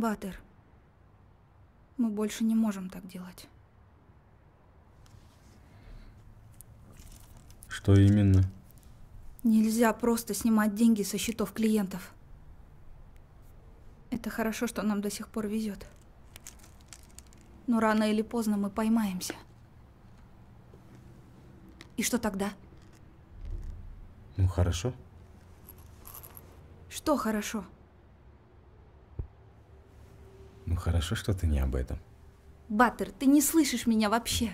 Батыр, мы больше не можем так делать. Что именно? Нельзя просто снимать деньги со счетов клиентов. Это хорошо, что нам до сих пор везет. Но рано или поздно мы поймаемся. И что тогда? Ну, хорошо. Что хорошо? Ну, хорошо, что ты не об этом. Батыр, ты не слышишь меня вообще.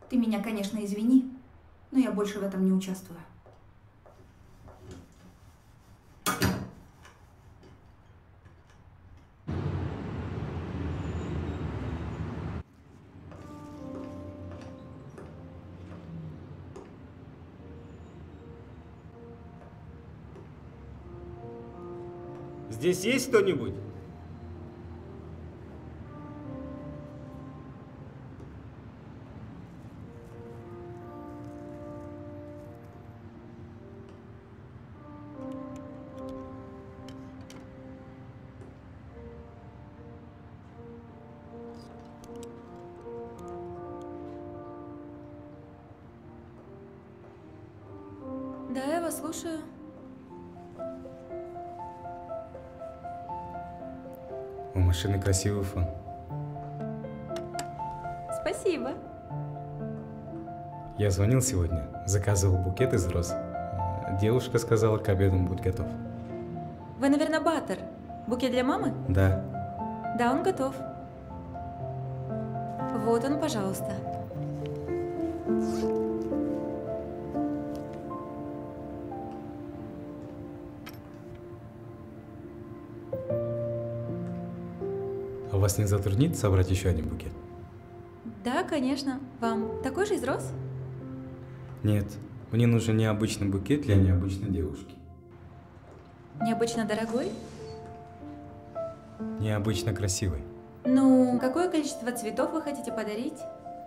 Ты меня, конечно, извини, но я больше в этом не участвую. Здесь есть кто-нибудь? Да, я вас слушаю. У машины красивый фон. Спасибо. Я звонил сегодня, заказывал букет из роз. Девушка сказала, к обеду он будет готов. Вы, наверное, Батыр. Букет для мамы? Да. Да, он готов. Вот он, пожалуйста. А вас не затруднит собрать еще один букет? Да, конечно. Вам такой же из роз? Нет, мне нужен необычный букет для необычной девушки. Необычно дорогой? Необычно красивой. Ну, какое количество цветов вы хотите подарить?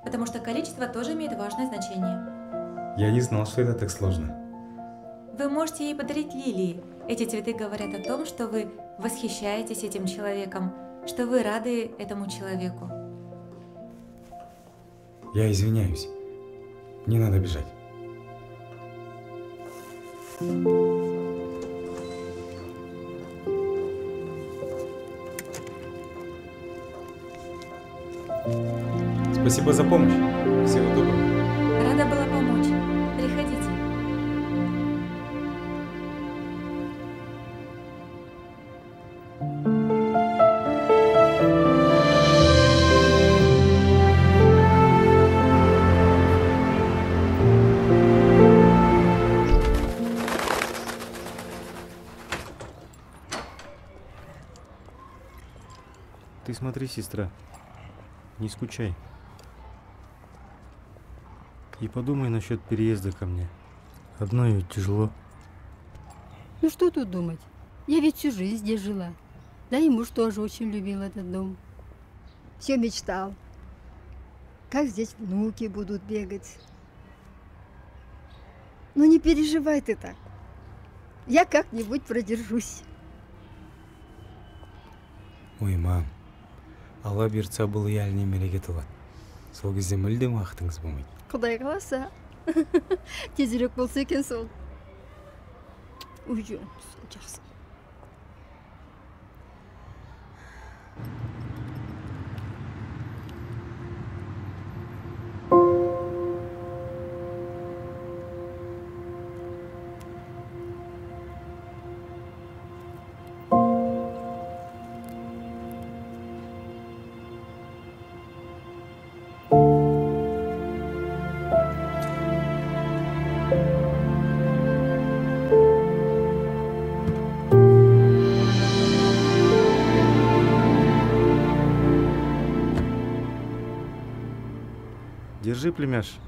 Потому что количество тоже имеет важное значение. Я не знал, что это так сложно. Вы можете ей подарить лилии. Эти цветы говорят о том, что вы восхищаетесь этим человеком, что вы рады этому человеку. Я извиняюсь. Не надо бежать. Спасибо за помощь. Всего доброго. Рада была помочь. Приходите. Ты смотри, сестра, не скучай. И подумай насчет переезда ко мне. Одной ведь тяжело. Ну что тут думать? Я ведь всю жизнь здесь жила. Да и муж тоже очень любил этот дом. Все мечтал. Как здесь внуки будут бегать. Ну не переживай ты так. Я как-нибудь продержусь. Ой, мам. Алла бұйыртса бұл ел немереге толады. Сол кезде мүлдем уақытыңыз болмайды. Құдай қаласа. Тезірек болса екен сол. Ой, жөн, сол жақсы. Держи, племяш.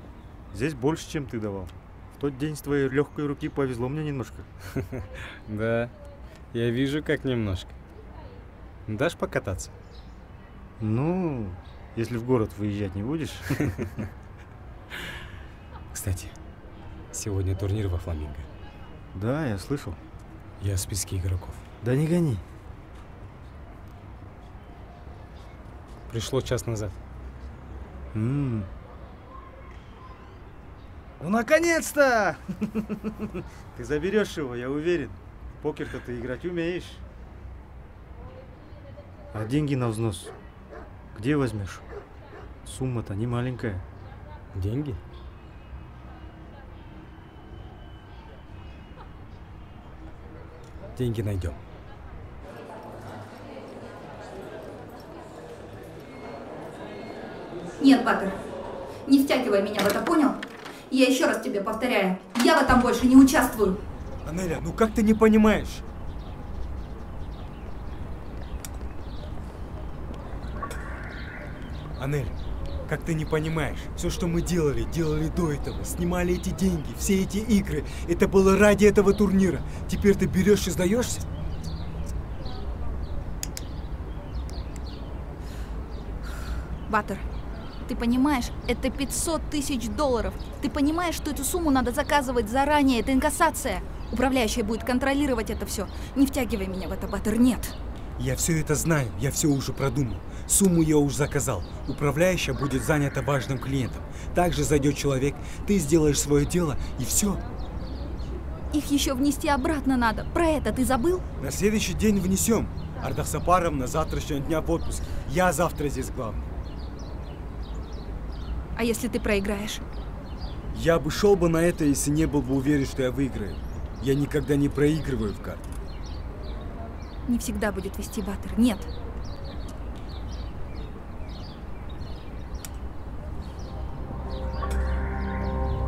Здесь больше, чем ты давал. В тот день с твоей легкой руки повезло мне немножко. Да, я вижу, как немножко. Дашь покататься? Ну, если в город выезжать не будешь. Кстати, сегодня турнир во Фламинго. Да, я слышал. Я в списке игроков. Да не гони. Пришло час назад. Ну, наконец-то! Ты заберешь его, я уверен. В покер-то ты играть умеешь. А деньги на взнос где возьмешь? Сумма-то не маленькая. Деньги? Деньги найдем. Нет, Баттер, не втягивай меня в это, понял? Я еще раз тебе повторяю, я в этом больше не участвую. Анеля, ну как ты не понимаешь? Анель, как ты не понимаешь? Все, что мы делали до этого, снимали эти деньги, все эти игры, это было ради этого турнира. Теперь ты берешь и сдаешься? Баттер, ты понимаешь, это 500 тысяч долларов. Ты понимаешь, что эту сумму надо заказывать заранее, это инкассация. Управляющая будет контролировать это все. Не втягивай меня в это, Баттер, нет. Я все это знаю, я все уже продумал. Сумму я уже заказал. Управляющая будет занята важным клиентом. Также зайдет человек, ты сделаешь свое дело и все. Их еще внести обратно надо. Про это ты забыл? На следующий день внесем. Ардах Сапаровна завтрашнего дня в отпуск. Я завтра здесь главный. А если ты проиграешь? Я бы шел бы на это, если не был бы уверен, что я выиграю. Я никогда не проигрываю в карты. Не всегда будет вести, Баттер, нет.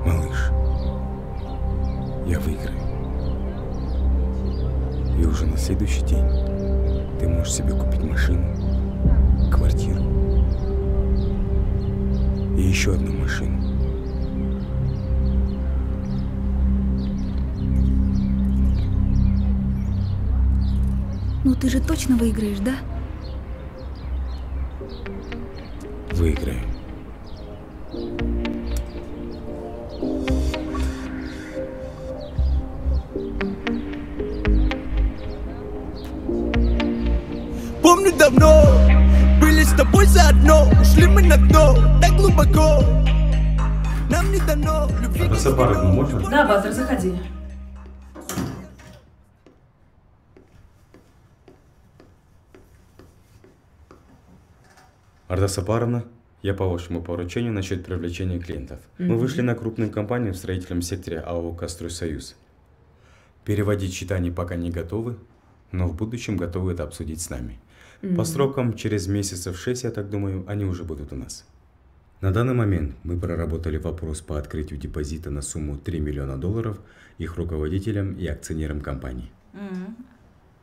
Малыш, я выиграю. И уже на следующий день ты можешь себе купить машину, квартиру и еще одну машину. Ну ты же точно выиграешь, да? Выиграю. Помню давно, были с тобой заодно, ушли мы на дно, так глубоко. Нам не дано любви. Ардах Сапаровна, можно? Да, Баттер, заходи. Ардах Сапаровна, я по вашему поручению насчет привлечения клиентов. Мы вышли на крупную компанию в строительном секторе АО «Кастройсоюз». Переводить счета они пока не готовы, но в будущем готовы это обсудить с нами. По срокам, через месяцев 6, я так думаю, они уже будут у нас. На данный момент мы проработали вопрос по открытию депозита на сумму $3 миллиона их руководителям и акционерам компании.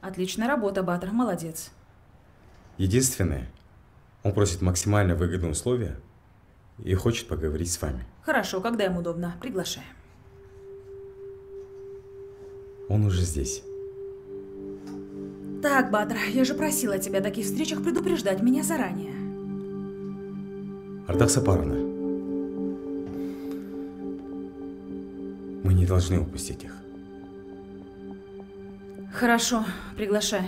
Отличная работа, Баттер, молодец. Единственное, он просит максимально выгодные условия и хочет поговорить с вами. Хорошо, когда им удобно, приглашаем. Он уже здесь. Так, Баттер, я же просила тебя о таких встречах предупреждать меня заранее. Ардах Сапаровна, мы не должны упустить их. Хорошо, приглашай.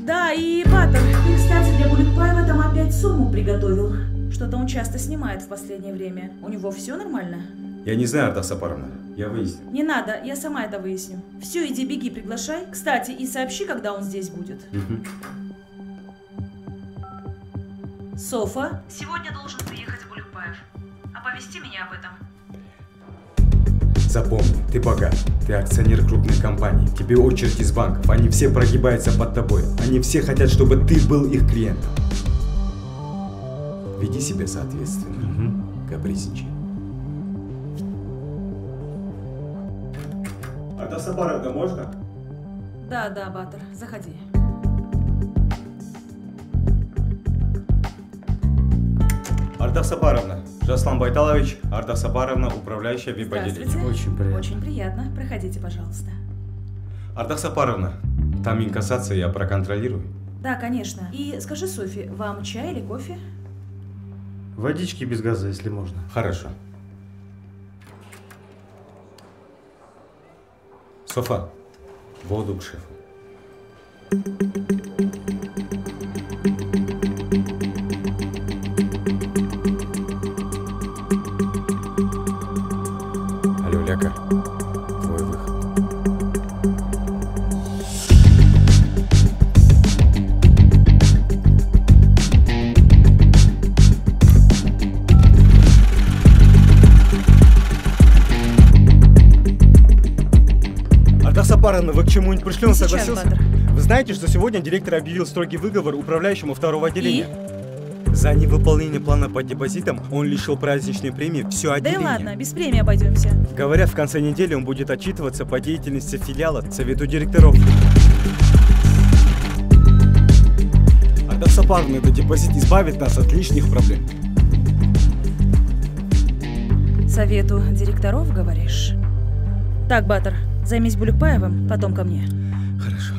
Да, и Баттер, ты, кстати, для Буликбаева там опять сумму приготовил. Что-то он часто снимает в последнее время. У него все нормально? Я не знаю, Ардах Сапаровна, я выясню. Не надо, я сама это выясню. Все, иди, беги, приглашай. Кстати, и сообщи, когда он здесь будет. Софа, сегодня должен приехать Буликбаев. Оповести меня об этом. Запомни, ты богат, ты акционер крупной компании, тебе очередь из банков, они все прогибаются под тобой, они все хотят, чтобы ты был их клиентом. Веди себя соответственно, капризничай. Ардах Сапаровна, можно? Да, Баттер, заходи. Ардах Сапаровна, Жаслан Байталович, Ардах Сапаровна, управляющая вип-отделением. Здравствуйте. Очень приятно. Очень приятно. Проходите, пожалуйста. Ардах Сапаровна, там инкассация я проконтролирую. Да, конечно. И скажи, Софи, вам чай или кофе? Водички без газа, если можно. Хорошо. Софа, воду к шефу. Алло, Ляка, твой выход. Ардах Сапаровна, вы к чему-нибудь пришли, он Сейчас, согласился? Батыр. Вы знаете, что сегодня директор объявил строгий выговор управляющему второго отделения? За невыполнение плана по депозитам он лишил праздничной премии все Да и отделение. ладно, без премии обойдемся. Говорят, в конце недели он будет отчитываться по деятельности филиала Совету директоров. Ардах Сапаровна, этот депозит избавит нас от лишних проблем. Совету директоров, говоришь? Так, Батыр, займись Булюкпаевым, потом ко мне. Хорошо.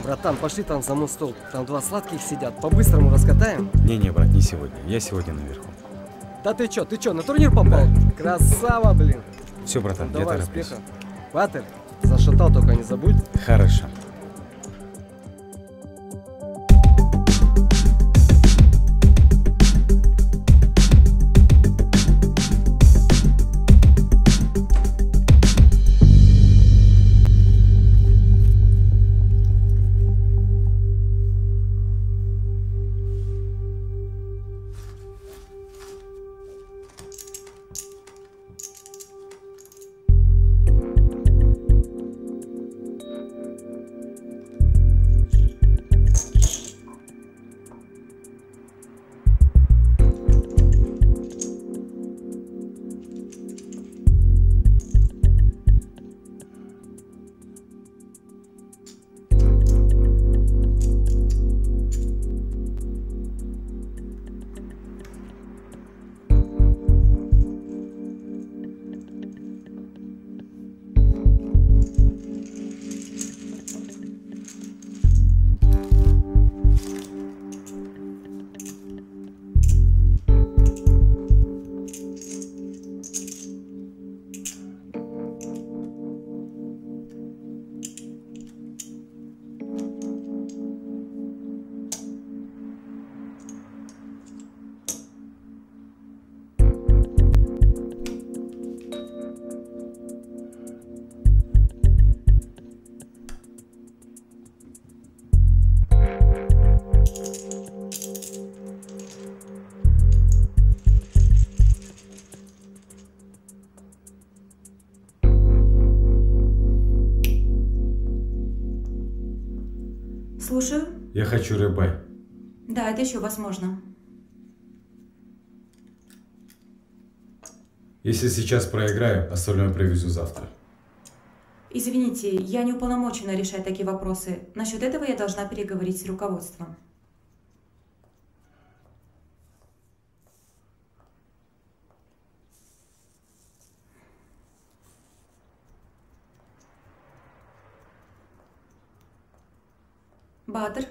Братан, пошли там за мой стол. Там два сладких сидят. По-быстрому раскатаем. Не, брат, не сегодня. Я сегодня наверху. Да ты чё, на турнир попал? Красава, блин. Все, братан, я Давай, тороплюсь. успеха. Батыр, зашатал, только не забудь. Хорошо. Слушаю. Я хочу рыбай. Да, это еще возможно. Если сейчас проиграю, остальное привезу завтра. Извините, я не уполномочена решать такие вопросы. Насчет этого я должна переговорить с руководством. Батыр,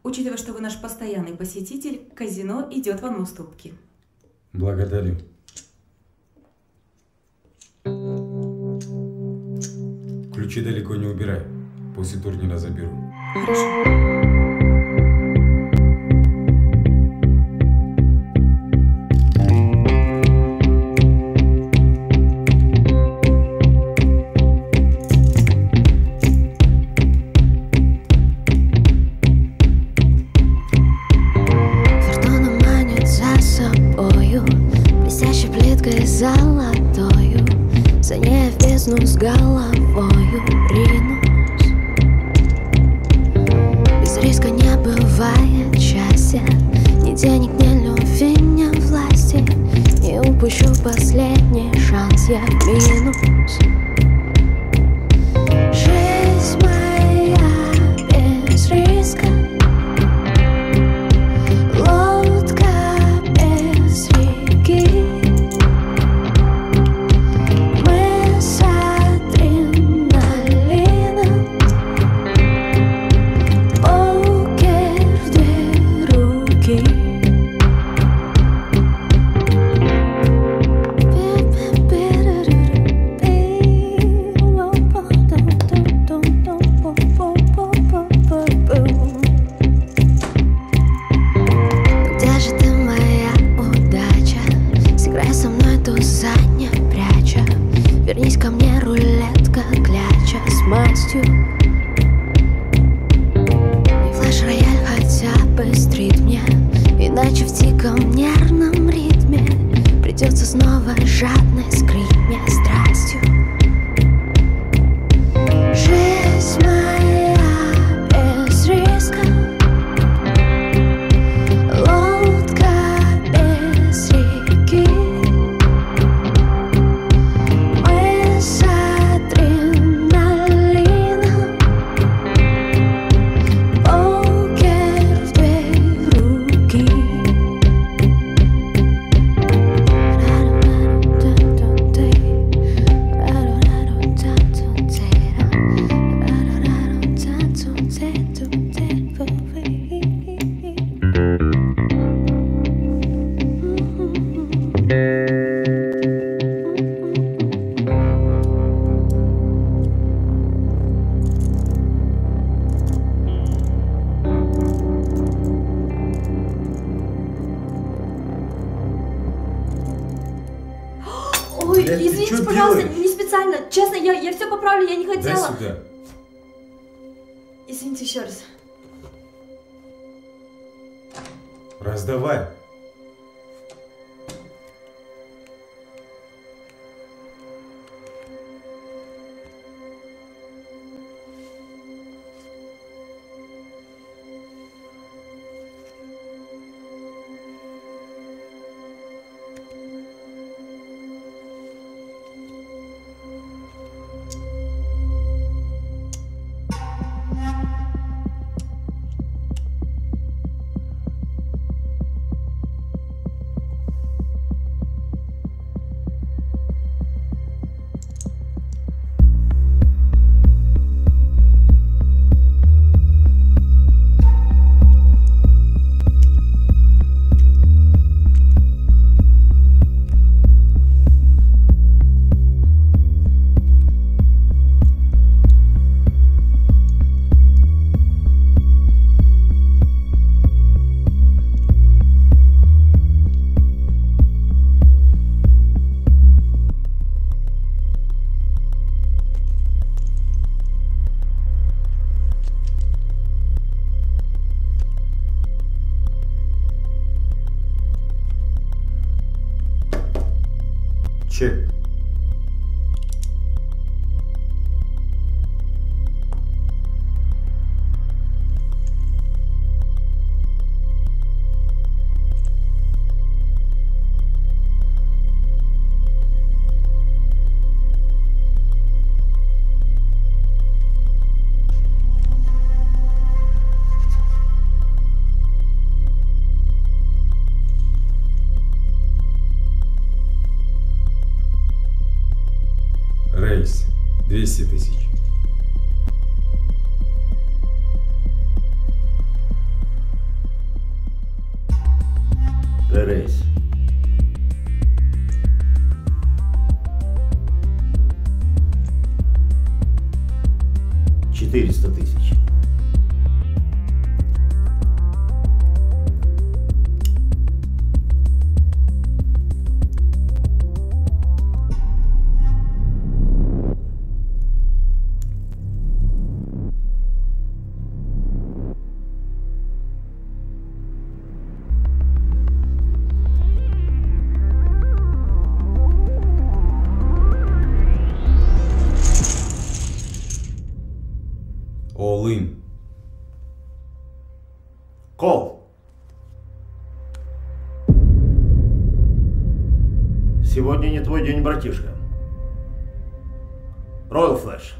учитывая, что вы наш постоянный посетитель, казино идет вам на уступки. Благодарю. Ключи далеко не убирай. После турнира заберу. Хорошо. бывает счастья. Ни денег, ни любви, ни власти. Не упущу последний шанс, я минус. Жизнь моя без риска. Лодка без реки. Мы с адреналином. Покер в две руки. Где же ты, моя удача? Сыграй со мной туза, не пряча. Вернись ко мне, рулетка, кляча с мастью. И флеш-рояль хотя бы стрит мне, иначе в диком нервном ритме придется снова жадно скрыть мне страстью. Жизнь моя без риска. Лодка без реки. Мы с адреналином. Покер в две руки. Ой, Блядь, ты извините, чё пожалуйста, делаешь? не специально. Честно, я все поправлю, я не Дай хотела. сюда. Извините еще раз. Раздавай. Чек. Рейс. 200 тысяч. Рейс. 400 тысяч. All in. Кол. Сегодня не твой день, братишка. Royal Flash.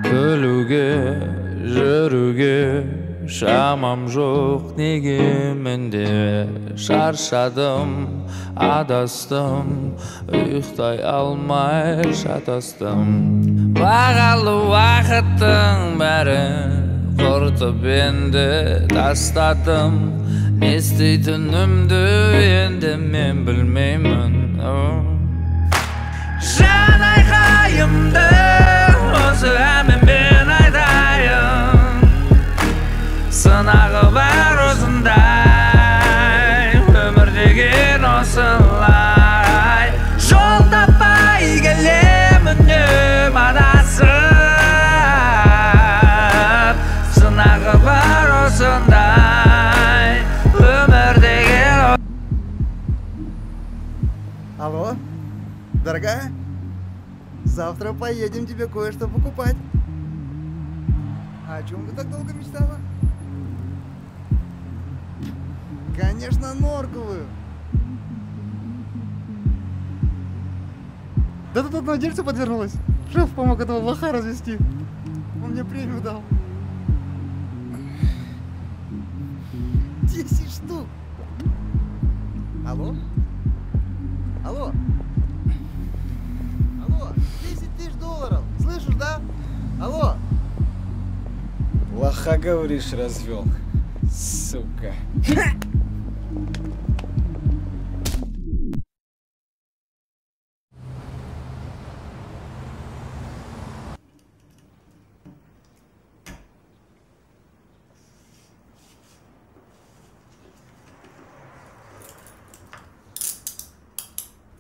Күлуге, жүрүге шамам жоқ неге менде шаршадым, адастым, ұйықтай алмай шатастым. Бағалы уақыттың бәрі құртып енді тастадым. Не істейтінімді енді мен білмеймін. Жан айқайымды осы әмінмен айтайын. Сынағы бар осындай, өмір деген осылай. Жол таппай келемін үнем адасып. Сынағы бар осындай, өмір деген. Алло, дорогая? Завтра поедем тебе кое-что покупать. О чем ты так долго мечтала? Конечно, норковую. Да тут одно дельце подвернулось. Шеф помог этого лоха развести. Он мне премию дал. 10 штук. Алло? Алло? Алло? 10 тысяч долларов. Слышишь, да? Алло? Лоха, говоришь, развел. Сука.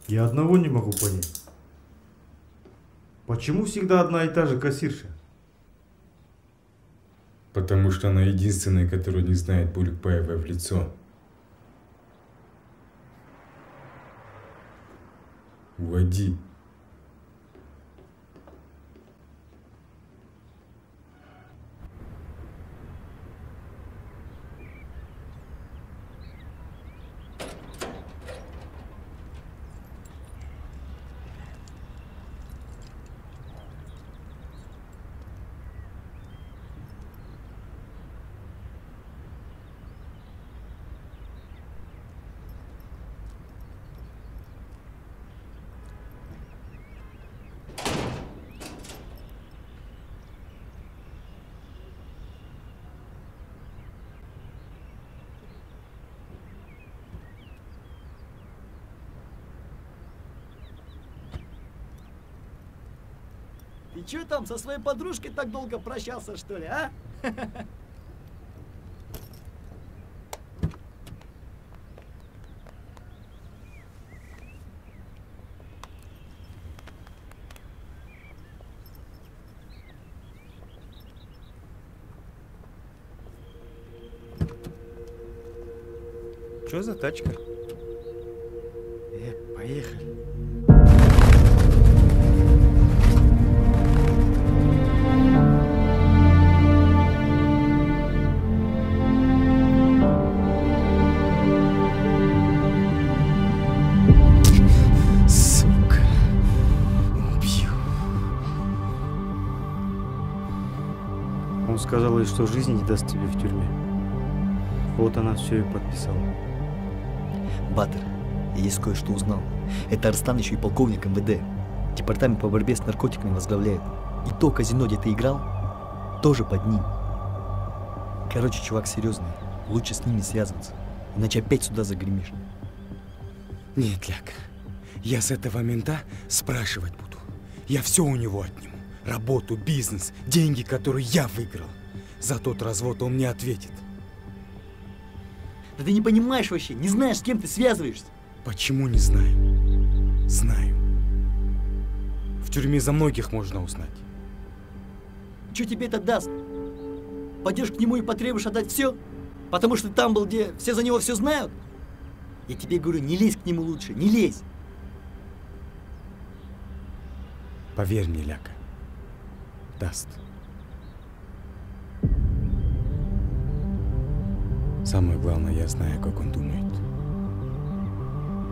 Я одного не могу понять. Почему всегда одна и та же кассирша? Потому что она единственная, которая не знает Булькбаева в лицо. Уйди. Ты чё там со своей подружкой так долго прощался, что ли, а? Что за тачка? Поехали. Он сказал ей, что жизни не даст тебе в тюрьме. Вот она все и подписала. Батер, я есть кое-что узнал. Это Арстан еще и полковник МВД. Департамент по борьбе с наркотиками возглавляет. И то казино, где ты играл, тоже под ним. Короче, чувак серьезный. Лучше с ним не связываться. Иначе опять сюда загремишь. Нет, Ляк. Я с этого мента спрашивать буду. Я все у него отниму. Работу, бизнес, деньги, которые я выиграл. За тот развод он мне ответит. Да ты не понимаешь вообще, не знаешь, с кем ты связываешься. Почему не знаю? Знаю. В тюрьме за многих можно узнать. Что тебе это даст? Пойдешь к нему и потребуешь отдать все? Потому что ты там был, где все за него все знают? Я тебе говорю, не лезь к нему лучше, не лезь. Поверь мне, Ляка, даст. Самое главное, я знаю, как он думает.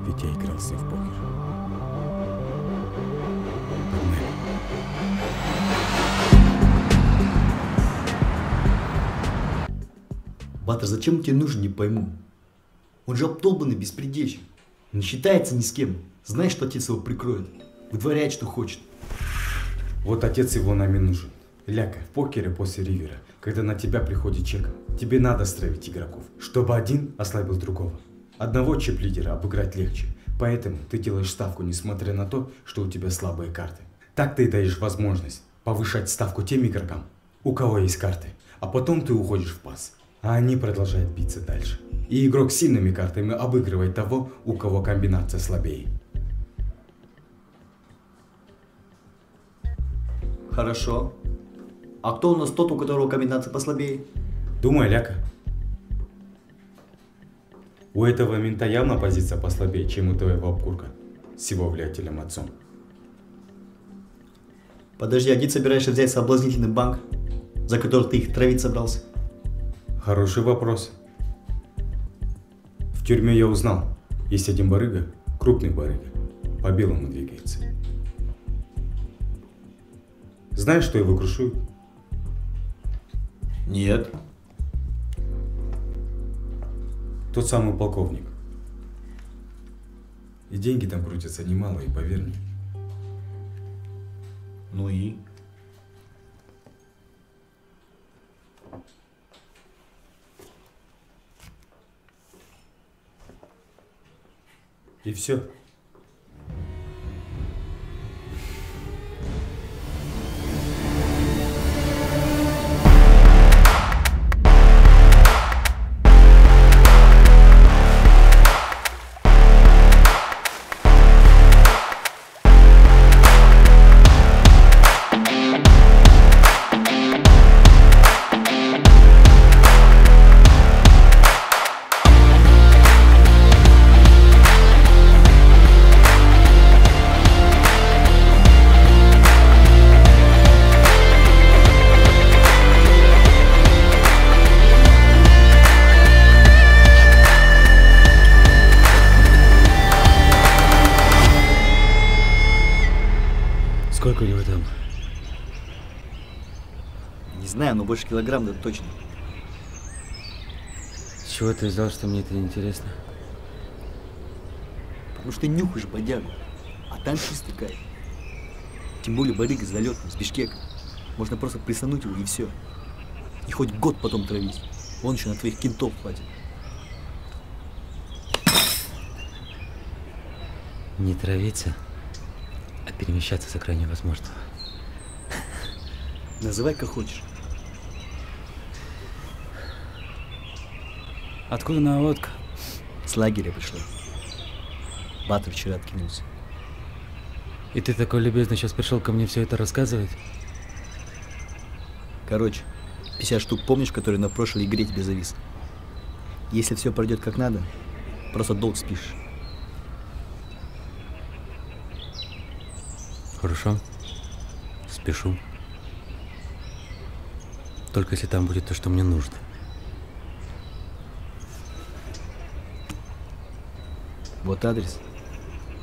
Ведь я играл с ним в покер. Погнали. Батыр, зачем он тебе нужен, не пойму. Он же обдолбанный беспредельщик. Не считается ни с кем. Знаешь, что отец его прикроет. Вытворяет, что хочет. Вот отец его нам и нужен. Ляка, в покере после ривера, когда на тебя приходит чек, тебе надо стравить игроков, чтобы один ослабил другого. Одного чип-лидера обыграть легче. Поэтому ты делаешь ставку, несмотря на то, что у тебя слабые карты. Так ты даешь возможность повышать ставку тем игрокам, у кого есть карты. А потом ты уходишь в пас. А они продолжают биться дальше. И игрок с сильными картами обыгрывает того, у кого комбинация слабее. Хорошо. А кто у нас тот, у которого комбинация послабее? Думай, Ляка. У этого мента явно позиция послабее, чем у твоего обкурка с его влиятельным отцом. Подожди, а где собираешься взять соблазнительный банк, за который ты их травить собрался? Хороший вопрос. В тюрьме я узнал, есть один барыга, крупный барыга, по белому двигается. Знаешь, что его крушуют? Нет. Тот самый полковник. И деньги там крутятся немалые, поверь мне. Ну и? И все. Сколько у него там? Не знаю, но больше килограмм, да точно. С чего ты взял, что мне это интересно? Потому что ты нюхаешь бодягу, а там чистый кайф. Тем более барыга залетный, с Бишкека. Можно просто присануть его и все. И хоть год потом травить. Он еще на твоих кентов хватит. Не травиться, а перемещаться за крайне возможного. Называй как хочешь. Откуда наводка? С лагеря пришла. Батыр вчера откинулся. И ты такой любезный сейчас пришел ко мне все это рассказывать? Короче, 50 штук помнишь, которые на прошлой игре тебе завис? Если все пройдет как надо, просто долг спишешь. Хорошо. Спешу. Только если там будет то, что мне нужно. Вот адрес.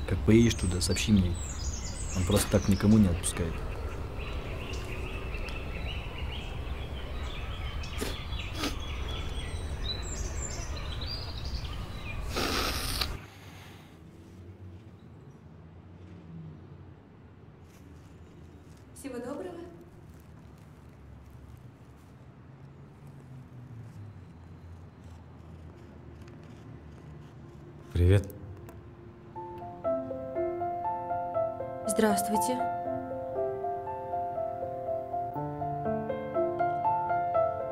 Как поедешь туда, сообщи мне. Он просто так никому не отпускает. Всего доброго. Привет. Здравствуйте.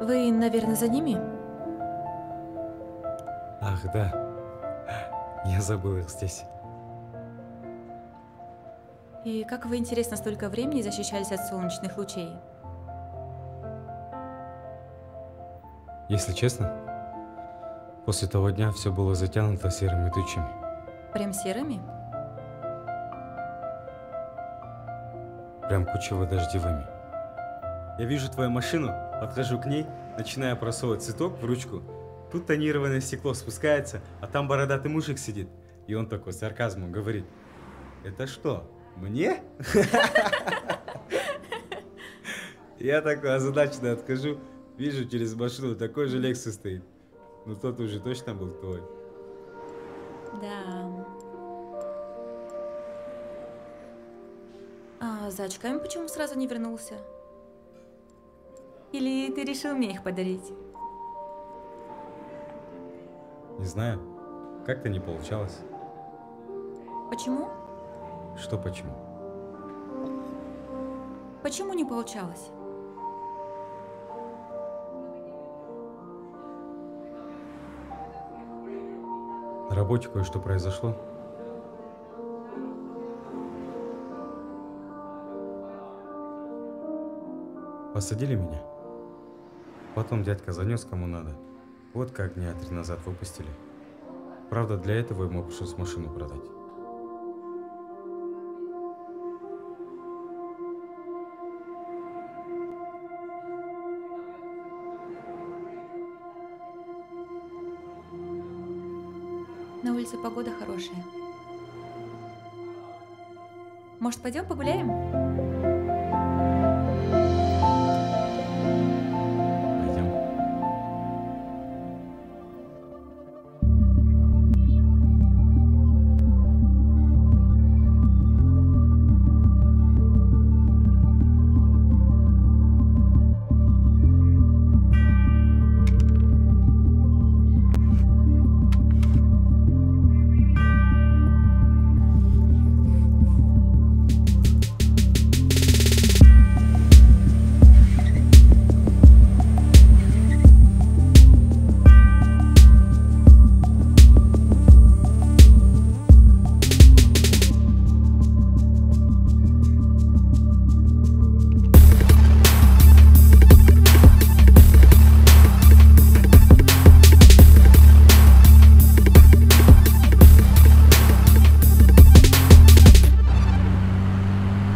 Вы, наверное, за ними? Ах, да. Я забыл их здесь. И как вы, интересно, столько времени защищались от солнечных лучей? Если честно, после того дня все было затянуто серыми тучами. Прям серыми? Прям кучево-дождевыми. Я вижу твою машину, подхожу к ней, начинаю просовывать цветок в ручку. Тут тонированное стекло спускается, а там бородатый мужик сидит. И он такой с сарказмом говорит: это что, мне? Я такой озадаченно отхожу, вижу через машину такой же Lexus стоит. Ну тот уже точно был твой. Да. А за очками почему сразу не вернулся? Или ты решил мне их подарить? Не знаю, как-то не получалось. Почему? Что почему? Почему не получалось? На работе кое-что произошло. Посадили меня. Потом дядька занес кому надо. Вот как дня 3 назад выпустили. Правда, для этого ему пришлось машину продать. На улице погода хорошая. Может, пойдем погуляем?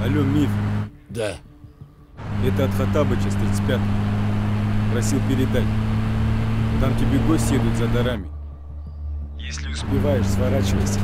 Алло, Миф. Да. Это от Хаттабыча с 35-м. Просил передать. Там тебе гости едут за дарами. Если успеваешь, сворачивайся.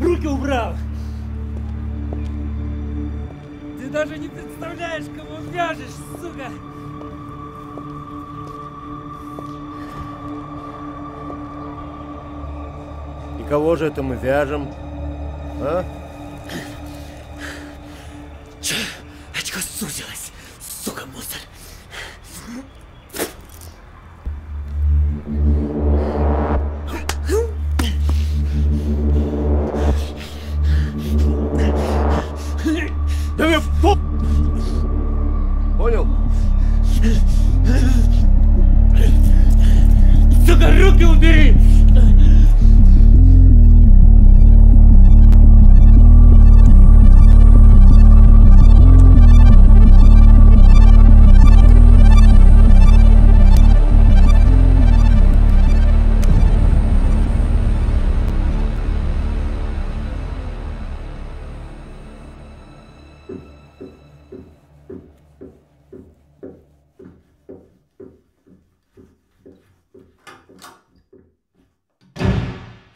Руки убрал! Ты даже не представляешь, кого вяжешь, сука! И кого же это мы вяжем? А? Че? Очко сузилось, сука, мусор. Да я понял? Сука, руки убери!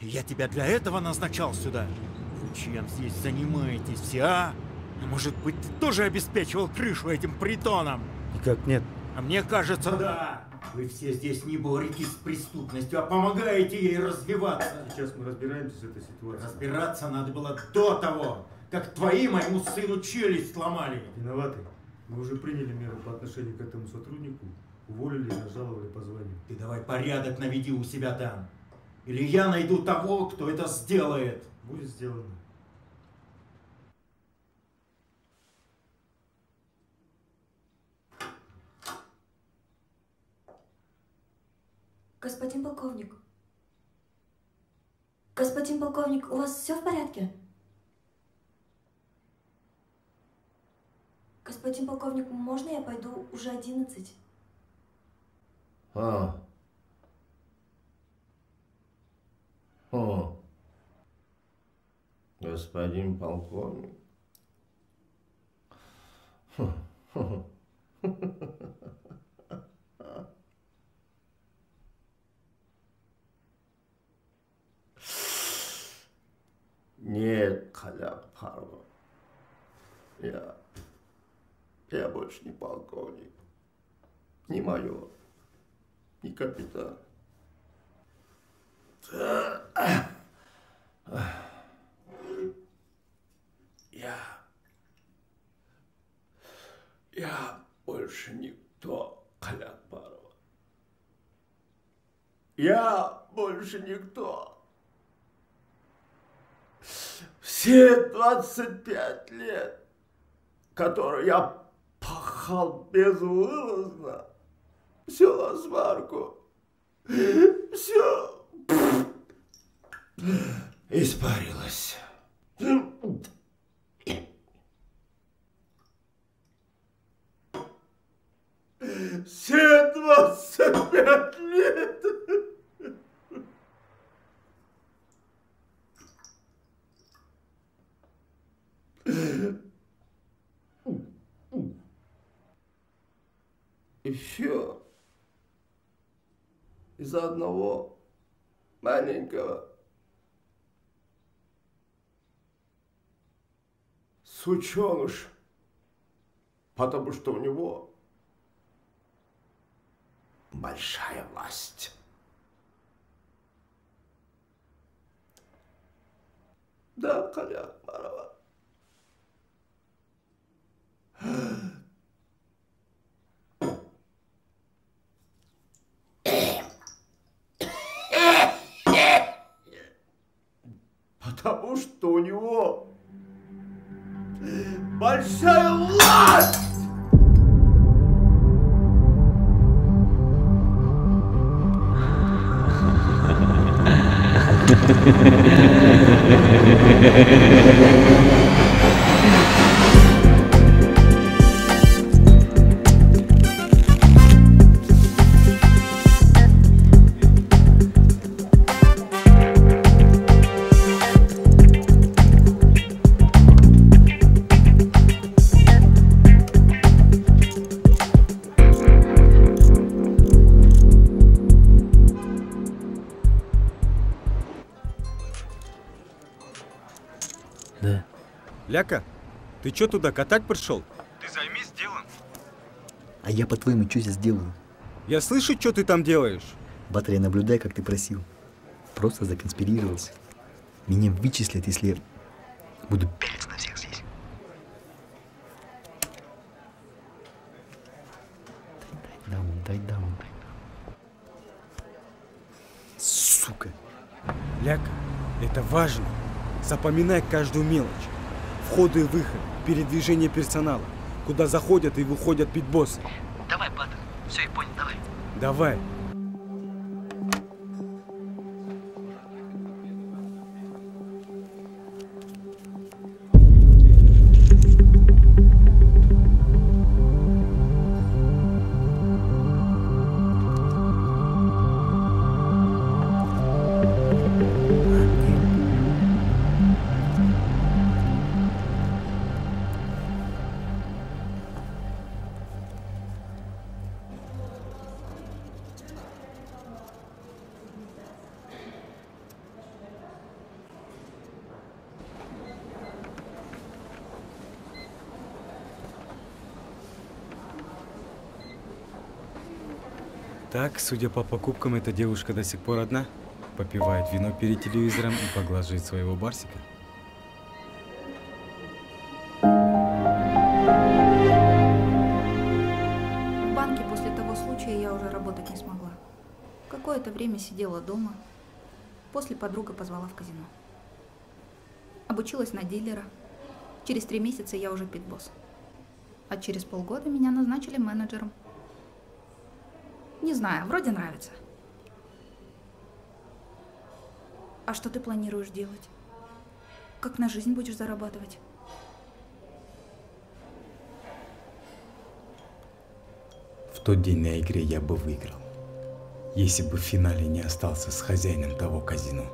Я тебя для этого назначал сюда? Вы чем здесь занимаетесь все, а? Может быть, ты тоже обеспечивал крышу этим притоном? Никак нет. А мне кажется, да. Вы все здесь не боретесь с преступностью, а помогаете ей развиваться. Сейчас мы разбираемся с этой ситуацией. Разбираться надо было до того, как твои моему сыну челюсть сломали. Виноваты. Мы уже приняли меры по отношению к этому сотруднику, уволили и разжаловали по званию. Ты давай порядок наведи у себя там. Или я найду того, кто это сделает. Будет сделано. Господин полковник. Господин полковник, у вас все в порядке? Господин полковник, можно я пойду? Уже 11. О. Господин полковник. Нет, Халяк Парва. Я больше не полковник, не майор, не капитан. Я больше никто, Халяк Парва. Я больше никто. Все 25 лет, которые я пахал безвылазно, все на сварку, все испарилось. Все 25 лет. И все из-за одного маленького сученыша, потому что у него большая власть. Да, Халяк Парва. Потому что у него большая власть! Ляка, ты чё туда катать пришел? Ты займись делом. А я, по-твоему, что здесь делаю? Я слышу, что ты там делаешь. Батарея, наблюдай, как ты просил. Просто законспирировался. Меня вычислят, если я буду пялиться на всех здесь. Дай даун. Сука. Ляка, это важно. Запоминай каждую мелочь. Входы и выходы, передвижение персонала, куда заходят и выходят питбоссы. Давай, Батер, все, я понял, давай. Давай. Так, судя по покупкам, эта девушка до сих пор одна. Попивает вино перед телевизором и поглаживает своего барсика. В банке после того случая я уже работать не смогла. Какое-то время сидела дома. После подруга позвала в казино. Обучилась на дилера. Через 3 месяца я уже питбосс. А через полгода меня назначили менеджером. Не знаю, вроде нравится. А что ты планируешь делать? Как на жизнь будешь зарабатывать? В тот день на игре я бы выиграл, если бы в финале не остался с хозяином того казино.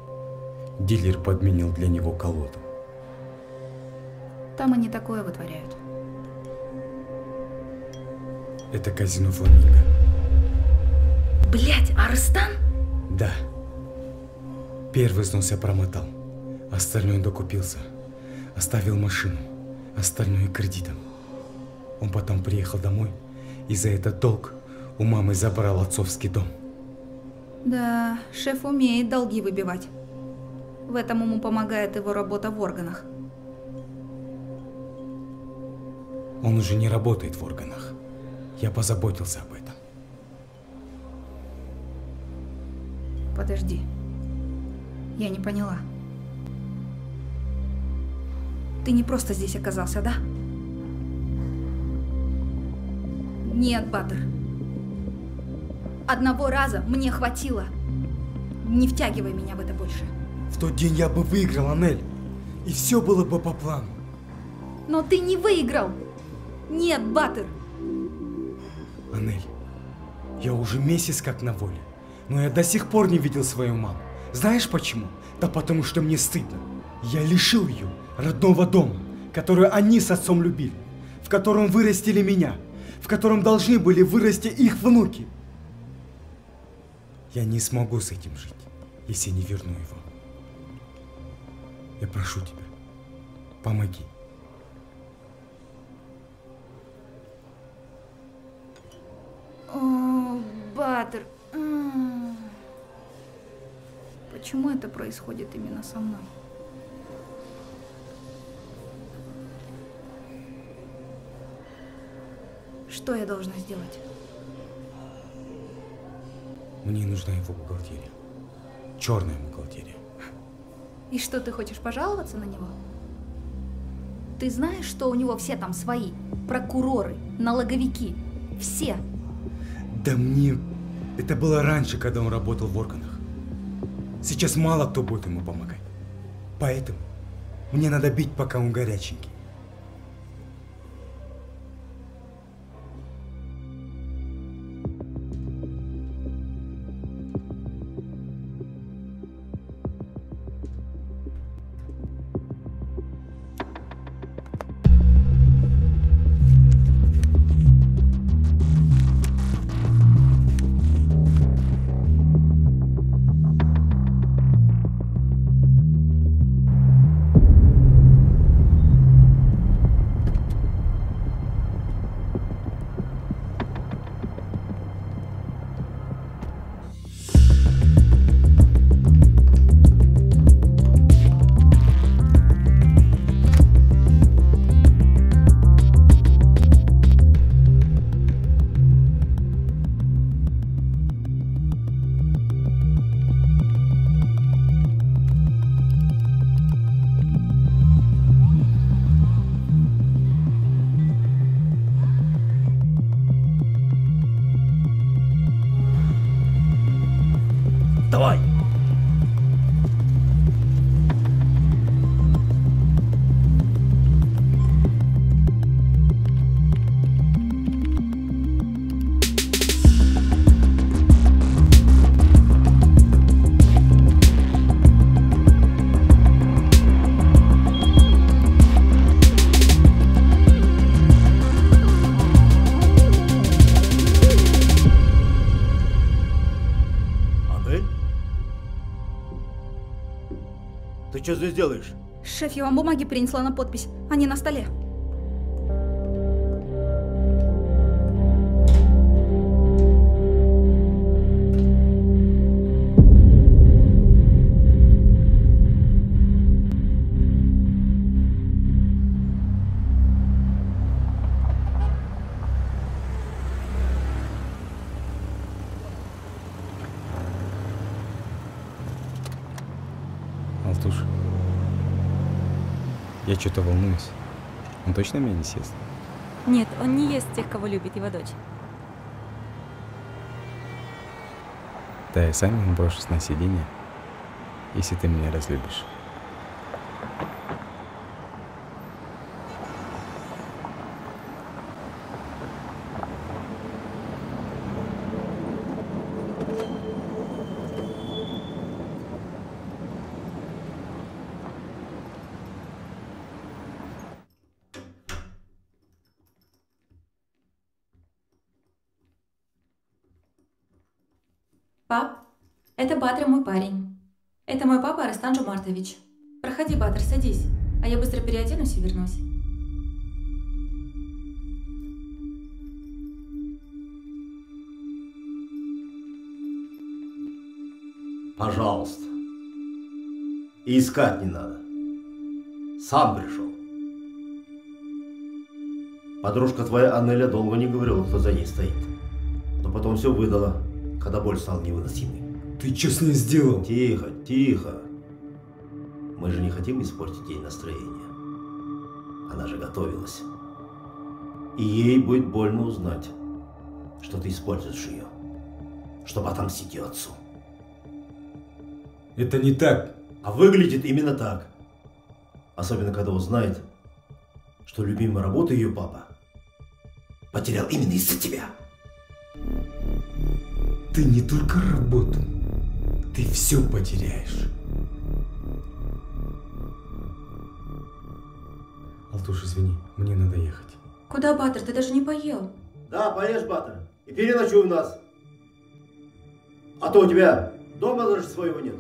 Дилер подменил для него колоду. Там они такое вытворяют. Это казино «Фламинго». Блять, Арстан? Да. Первый взнос я промотал, остальное докупился. Оставил машину, остальное кредитом. Он потом приехал домой и за этот долг у мамы забрал отцовский дом. Да, шеф умеет долги выбивать. В этом ему помогает его работа в органах. Он уже не работает в органах. Я позаботился об этом. Подожди. Я не поняла. Ты не просто здесь оказался, да? Нет, Баттер. Одного раза мне хватило. Не втягивай меня в это больше. В тот день я бы выиграл, Анель. И все было бы по плану. Но ты не выиграл. Нет, Баттер. Анель, я уже месяц как на воле. Но я до сих пор не видел свою маму. Знаешь почему? Да потому что мне стыдно. Я лишил ее родного дома, который они с отцом любили, в котором вырастили меня, в котором должны были вырасти их внуки. Я не смогу с этим жить, если не верну его. Я прошу тебя, помоги. О, Баттер. Почему это происходит именно со мной? Что я должна сделать? Мне нужна его бухгалтерия. Черная бухгалтерия. И что, ты хочешь пожаловаться на него? Ты знаешь, что у него все там свои? Прокуроры, налоговики. Все. Да мне... Это было раньше, когда он работал в органах. Сейчас мало кто будет ему помогать. Поэтому мне надо бить, пока он горяченький. Давай! Ты что здесь делаешь? Шеф, я вам бумаги принесла на подпись. Они на столе. Я что-то волнуюсь. Он точно меня не съест? Нет, он не ест тех, кого любит его дочь. Да, я сам брошусь на сиденье, если ты меня разлюбишь. Пап, это Батыр, мой парень. Это мой папа Арыстан Жумартович. Проходи, Батыр, садись, а я быстро переоденусь и вернусь. Пожалуйста. И искать не надо. Сам пришел. Подружка твоя Анеля долго не говорила, кто за ней стоит. Но потом все выдала, когда боль стала невыносимой. Ты что с ней сделал? Тихо, тихо. Мы же не хотим испортить ей настроение. Она же готовилась. И ей будет больно узнать, что ты используешь ее, чтобы отомстить ее отцу. Это не так. А выглядит именно так. Особенно, когда узнает, что любимая работа ее папа потерял именно из-за тебя. Ты не только работу, ты все потеряешь. Алтуш, извини, мне надо ехать. Куда, Батыр? Ты даже не поел. Да, поешь, Батыр, и переночуй у нас. А то у тебя дома даже своего нет.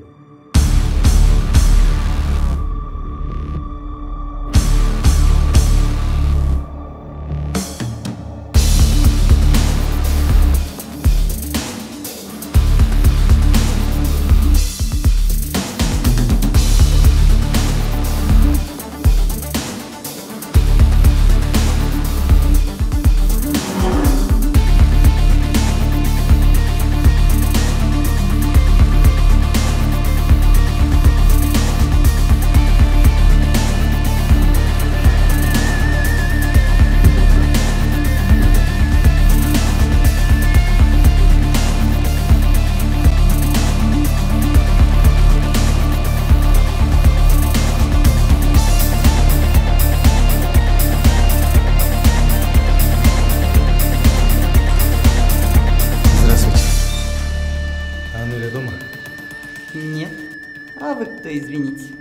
Извините.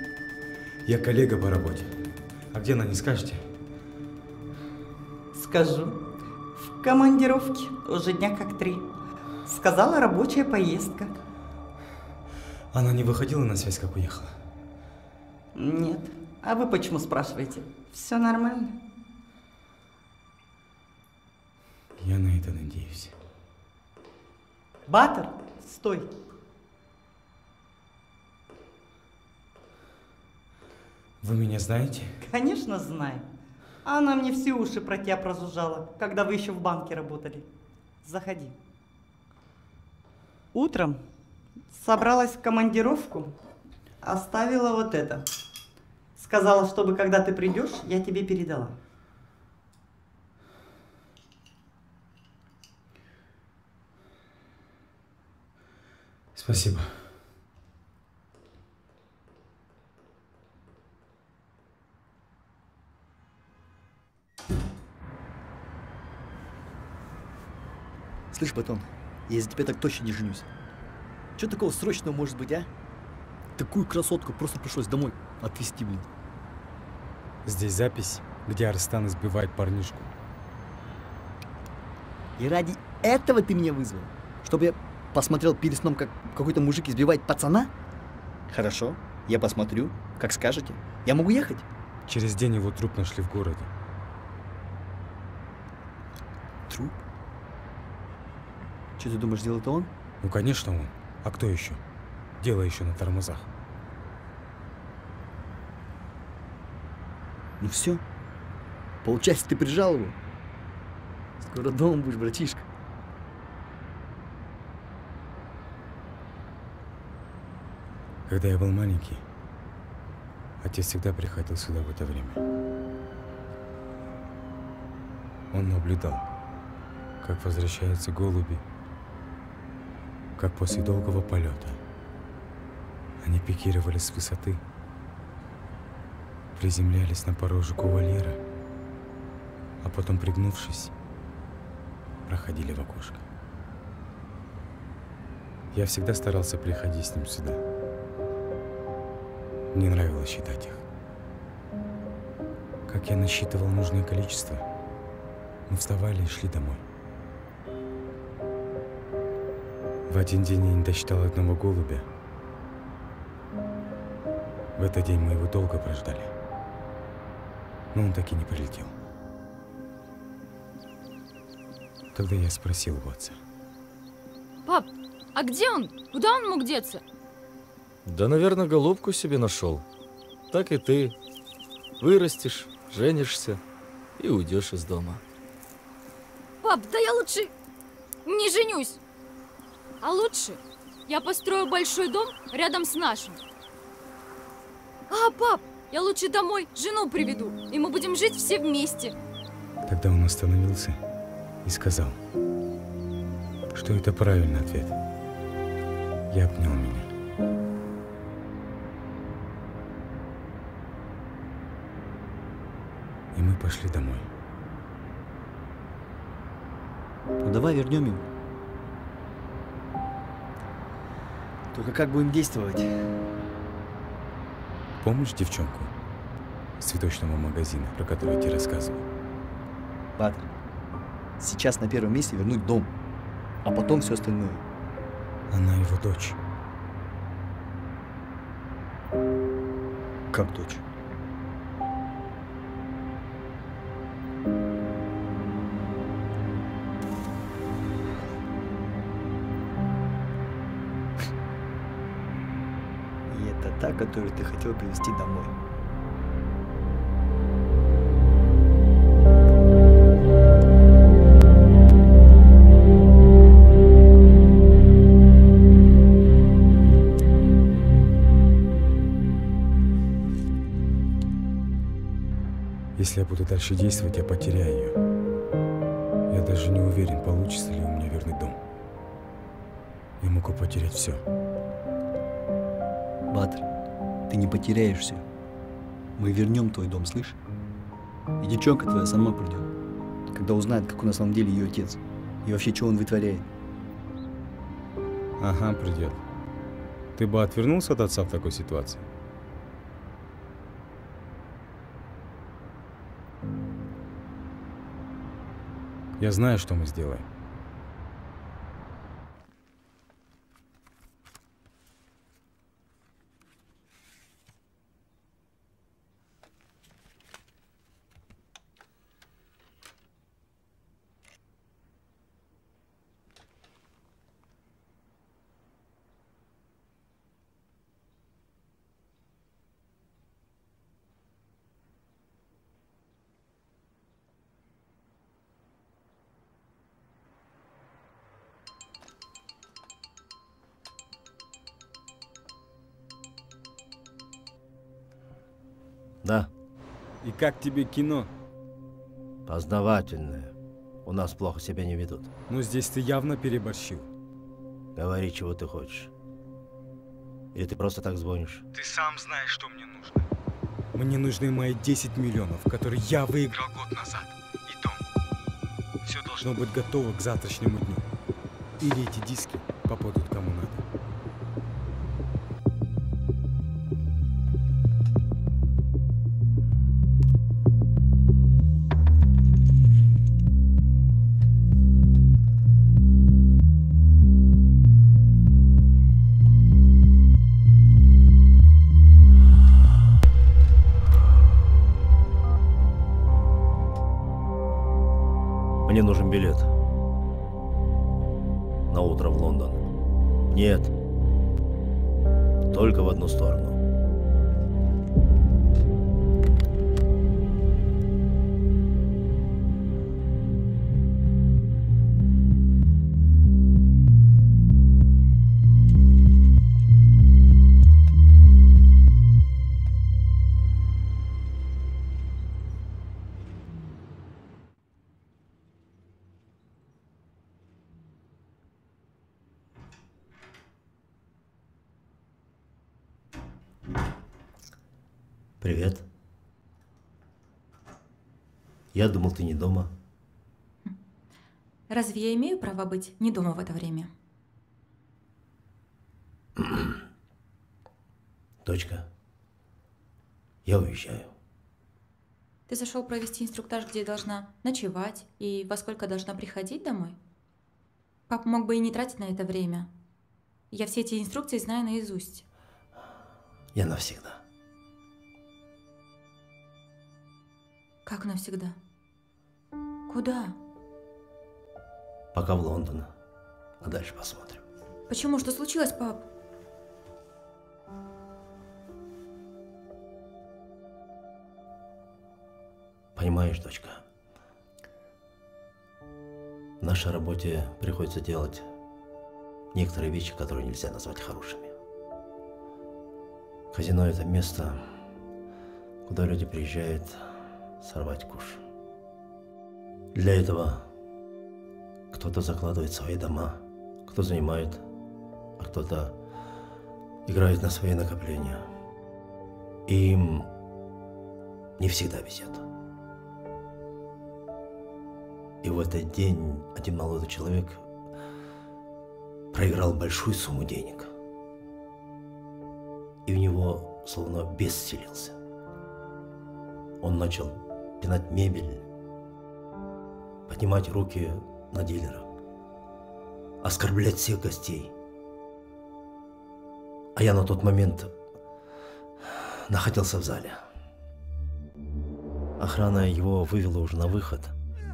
Я коллега по работе. А где она, не скажете? Скажу. В командировке. Уже дня как 3. Сказала, рабочая поездка. Она не выходила на связь, как уехала? Нет. А вы почему спрашиваете? Все нормально? Я на это надеюсь. Батыр, стой. Вы меня знаете? Конечно, знаю. Она мне все уши про тебя прожужжала, когда вы еще в банке работали. Заходи. Утром собралась в командировку, оставила вот это. Сказала, чтобы когда ты придешь, я тебе передала. Спасибо. Слышь, Батон, я из-за тебя так точно не женюсь. Что такого срочного может быть, а? Такую красотку просто пришлось домой отвезти, блин. Здесь запись, где Арыстан избивает парнишку. И ради этого ты меня вызвал? Чтобы я посмотрел перед сном, как какой-то мужик избивает пацана? Хорошо, я посмотрю, как скажете. Я могу ехать? Через день его труп нашли в городе. Труп? Что ты думаешь, сделал это он? Ну, конечно, он. А кто еще? Дело еще на тормозах. Ну все. Получается, ты прижал его. Скоро дома будешь, братишка. Когда я был маленький, Отец всегда приходил сюда в это время. Он наблюдал, как возвращаются голуби, как после долгого полета они пикировали с высоты, приземлялись на порожек у вольера, а потом, пригнувшись, проходили в окошко. Я всегда старался приходить с ним сюда. Мне нравилось считать их. Как я насчитывал нужное количество, мы вставали и шли домой. В один день я не досчитал одного голубя. В этот день мы его долго прождали, но он так и не прилетел. Тогда я спросил у отца. Пап, а где он? Куда он мог деться? Да, наверное, голубку себе нашел. Так и ты. Вырастешь, женишься и уйдешь из дома. Пап, да я лучше не женюсь. А лучше я построю большой дом рядом с нашим. А, пап, я лучше домой жену приведу, и мы будем жить все вместе. Тогда он остановился и сказал, что это правильный ответ. И обнял меня. И мы пошли домой. Ну давай вернем ему. Только как будем действовать? Помнишь девчонку с цветочного магазина, про которую я тебе рассказывал? Батер, сейчас на первом месте вернуть дом, а потом все остальное. Она его дочь. Как дочь? И это та, которую ты хотел привезти домой. Если я буду дальше действовать, я потеряю ее. Я даже не уверен, получится ли у меня вернуть дом. Я могу потерять все. Батер, ты не потеряешь все. Мы вернем твой дом, слышишь? И девчонка твоя сама придет, когда узнает, какой на самом деле ее отец. И вообще, что он вытворяет. Ага, придет. Ты бы отвернулся от отца в такой ситуации? Я знаю, что мы сделаем. Да. И как тебе кино? Познавательное. У нас плохо себя не ведут. Ну, здесь ты явно переборщил. Говори, чего ты хочешь. Или ты просто так звонишь? Ты сам знаешь, что мне нужно. Мне нужны мои 10 миллионов, которые я выиграл год назад. И дом. Все должно быть готово к завтрашнему дню. Или эти диски попадут кому надо. Мне нужен билет. На утро в Лондон. Нет. Только в одну сторону. Привет. Я думал, ты не дома. Разве я имею право быть не дома в это время? Дочка, я уезжаю. Ты зашел провести инструктаж, где я должна ночевать и во сколько должна приходить домой? Папа мог бы и не тратить на это время. Я все эти инструкции знаю наизусть. Я навсегда. Как навсегда? Куда? Пока в Лондон, а дальше посмотрим. Почему? Что случилось, пап? Понимаешь, дочка, в нашей работе приходится делать некоторые вещи, которые нельзя назвать хорошими. Казино – это место, куда люди приезжают сорвать куш. Для этого кто-то закладывает свои дома, кто занимает, а кто-то играет на свои накопления. И им не всегда везет. И в этот день один молодой человек проиграл большую сумму денег. И в него словно бес вселился. Он начал пинать мебель, поднимать руки на дилера, оскорблять всех гостей. А я на тот момент находился в зале. Охрана его вывела уже на выход,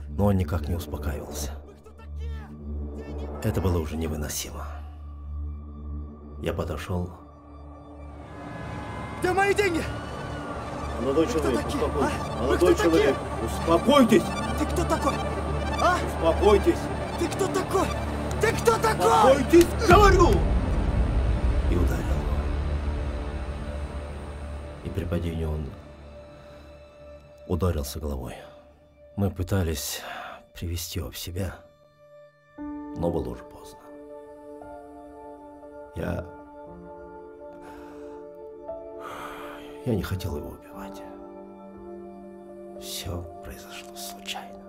но он никак не успокаивался. Это было уже невыносимо. Я подошел. Где мои деньги? Молодой человек, успокойтесь. Молодой человек, успокойтесь. Ты кто такой? А? Успокойтесь. Ты кто такой? Ты кто такой? Успокойтесь, говорю! И ударил. И при падении он ударился головой. Мы пытались привести его в себя, но было уже поздно. Я не хотел его убивать. Все произошло случайно.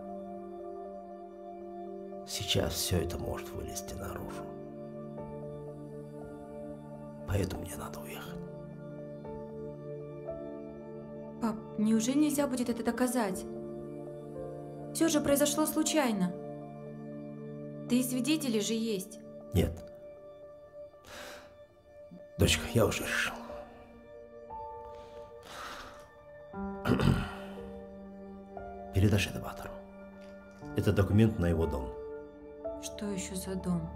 Сейчас все это может вылезти наружу. Поэтому мне надо уехать. Пап, неужели нельзя будет это доказать? Все же произошло случайно. Да и свидетели же есть. Нет. Дочка, я уже решил. Передашь это Батору. Это документ на его дом. Что еще за дом?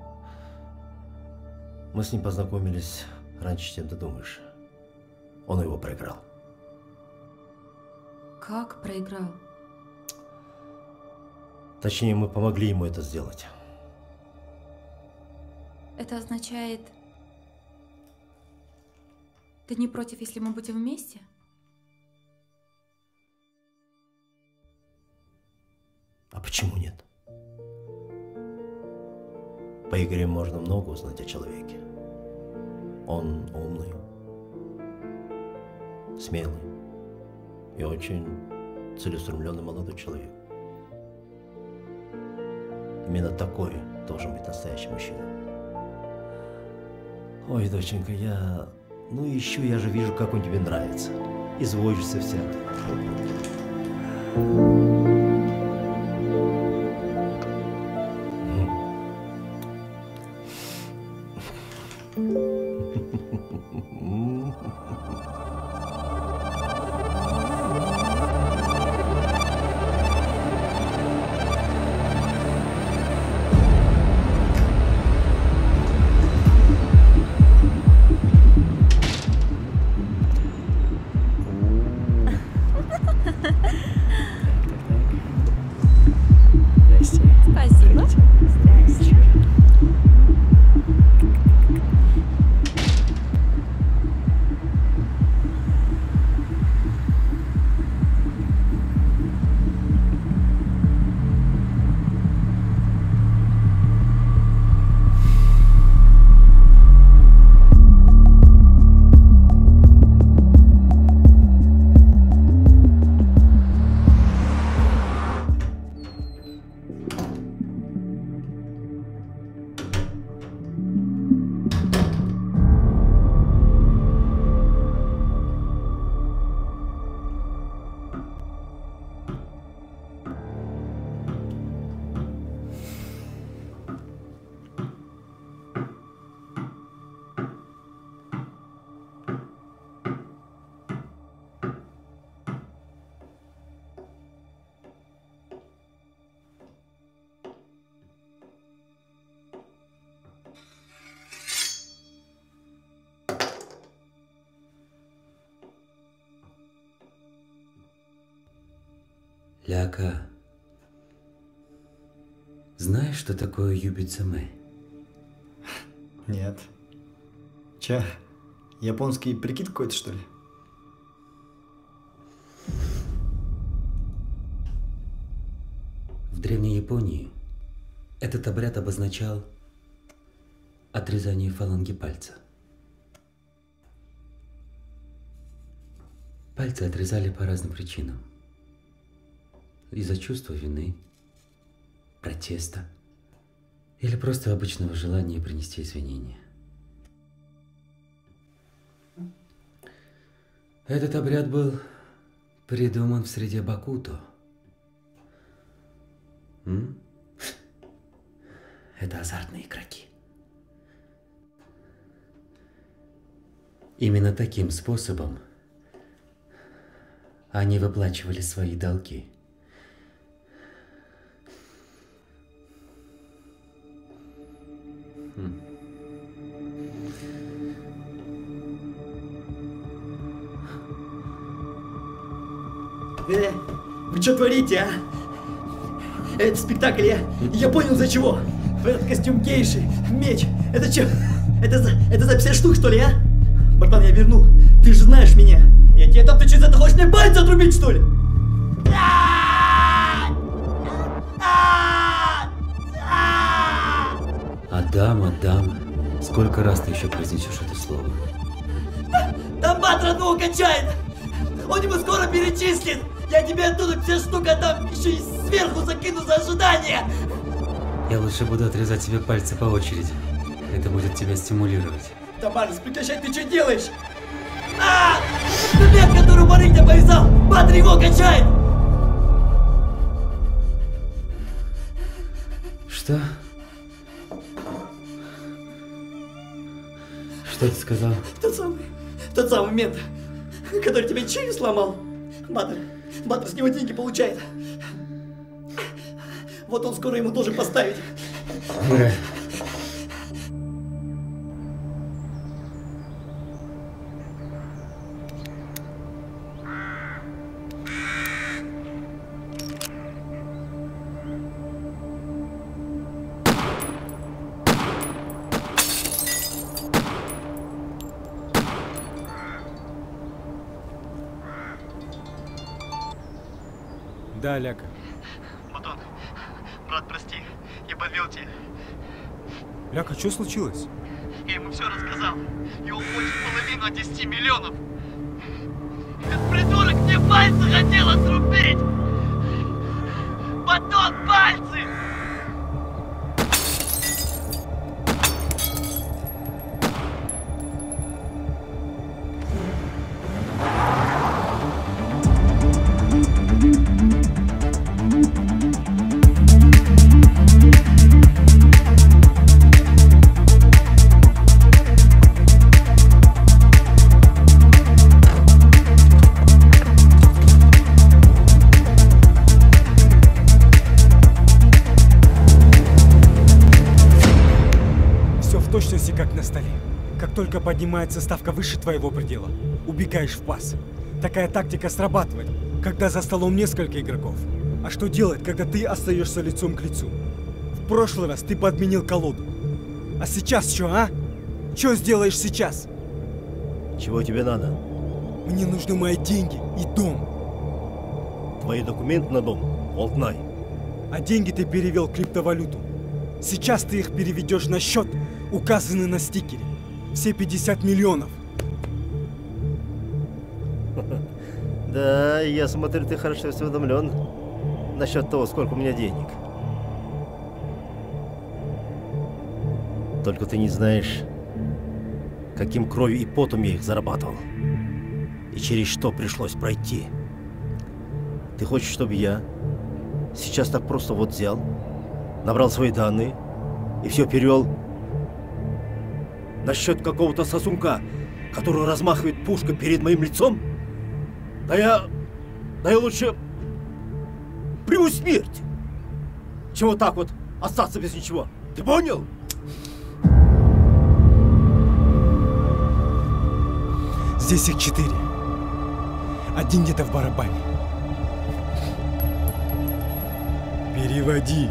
Мы с ним познакомились раньше, чем ты думаешь. Он его проиграл. Как проиграл? Точнее, мы помогли ему это сделать. Это означает... Ты не против, если мы будем вместе? А почему нет? По игре можно много узнать о человеке. Он умный, смелый и очень целеустремленный молодой человек. Именно такой должен быть настоящий мужчина. Ой, доченька, я же вижу, как он тебе нравится. Изводишься вся. Ляка, знаешь, что такое юбицаме? Нет. Че, японский прикид какой-то, что ли? В Древней Японии этот обряд обозначал отрезание фаланги пальца. Пальцы отрезали по разным причинам. Из-за чувства вины, протеста или просто обычного желания принести извинения. Этот обряд был придуман в среде бакуто. Это азартные игроки. Именно таким способом они выплачивали свои долги. Вы что творите, а? Это спектакль, я понял за чего. Этот костюм гейши, меч, это что? Это за 50 штук, что ли, а? Братан, я верну, ты же знаешь меня. Я тебе там, ты что, за это хочешь мне палец отрубить, что ли? Адам, сколько раз ты еще произнесешь это слово? Там бат родного качает! Он ему скоро перечислит! Я тебе оттуда 50 штук отдам, еще и сверху закину за ожидание! Я лучше буду отрезать тебе пальцы по очереди. Это будет тебя стимулировать. Тамарис, прекращай, ты что делаешь? Это бег, который барыня повязал! Бат его качает! Что? Что ты сказал? Тот самый мент, который тебе челюсть сломал. Баттер с него деньги получает. Вот он скоро ему должен поставить. Ура. Да, Ляка. Батон, брат, прости, я подвел тебя. Ляка, что случилось? Я ему все рассказал. И он хочет половину от 10 миллионов. Этот придурок мне пальцы хотел отрубить! Батон, пальцы! Как на столе. Как только поднимается ставка выше твоего предела, убегаешь в пас. Такая тактика срабатывает, когда за столом несколько игроков. А что делать, когда ты остаешься лицом к лицу? В прошлый раз ты подменил колоду. А сейчас что, а? Что сделаешь сейчас? Чего тебе надо? Мне нужны мои деньги и дом. Твои документы на дом, Алтнай. А деньги ты перевел в криптовалюту. Сейчас ты их переведешь на счет, указанный на стикере. Все 50 миллионов. Да, я смотрю, ты хорошо осведомлен насчет того, сколько у меня денег. Только ты не знаешь, каким кровью и потом я их зарабатывал. И через что пришлось пройти. Ты хочешь, чтобы я сейчас так просто вот взял, набрал свои данные и все перевел на счет какого-то сосунка, который размахивает пушкой перед моим лицом? Да я лучше приму смерть, чем вот так вот остаться без ничего. Ты понял? Здесь их 4. Один где-то в барабане. Переводи.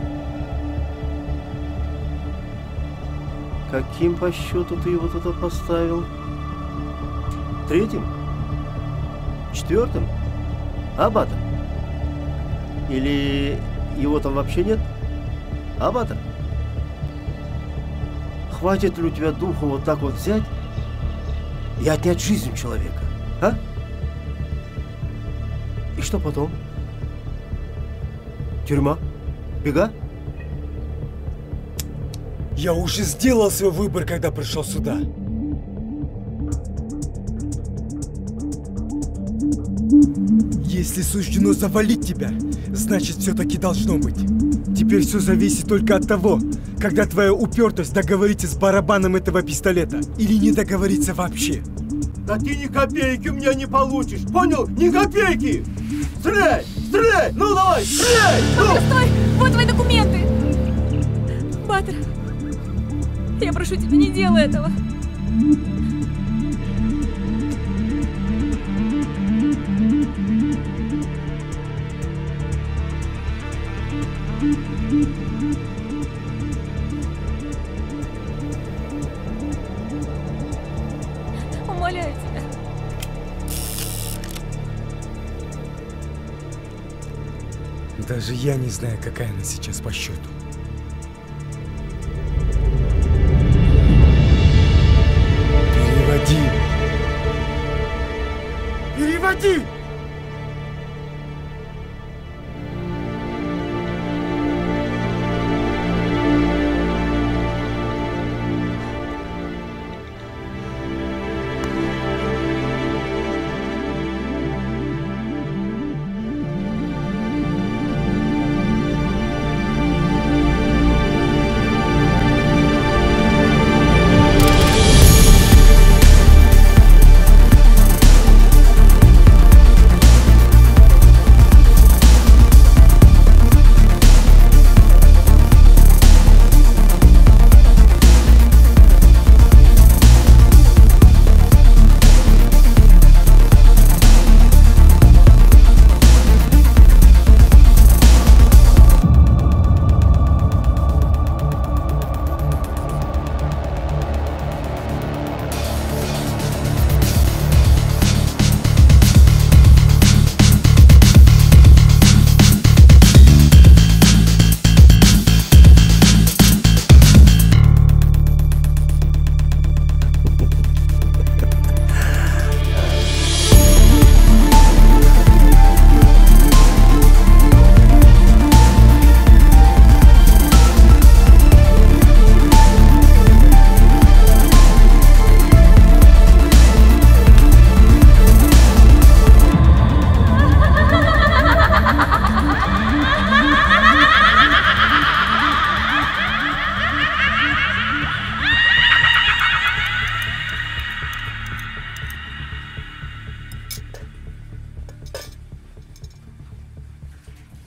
Каким по счету ты его туда поставил? Третьим? Четвертым? Абатор? Или его там вообще нет? Абатор? Хватит ли у тебя духа вот так вот взять и отнять жизнь у человека, а? И что потом? Тюрьма? Бега? Я уже сделал свой выбор, когда пришел сюда. Если суждено завалить тебя, значит все-таки должно быть. Теперь все зависит только от того, когда твоя упертость договорится с барабаном этого пистолета или не договорится вообще. Да ты ни копейки у меня не получишь, понял? Ни копейки! Стреляй! Стреляй! Ну давай, стреляй! Ну! Стой! Вот твои документы! Баттер, я прошу тебя, не делай этого. Умоляю тебя. Даже я не знаю, какая она сейчас по счету. Переводи! Переводи!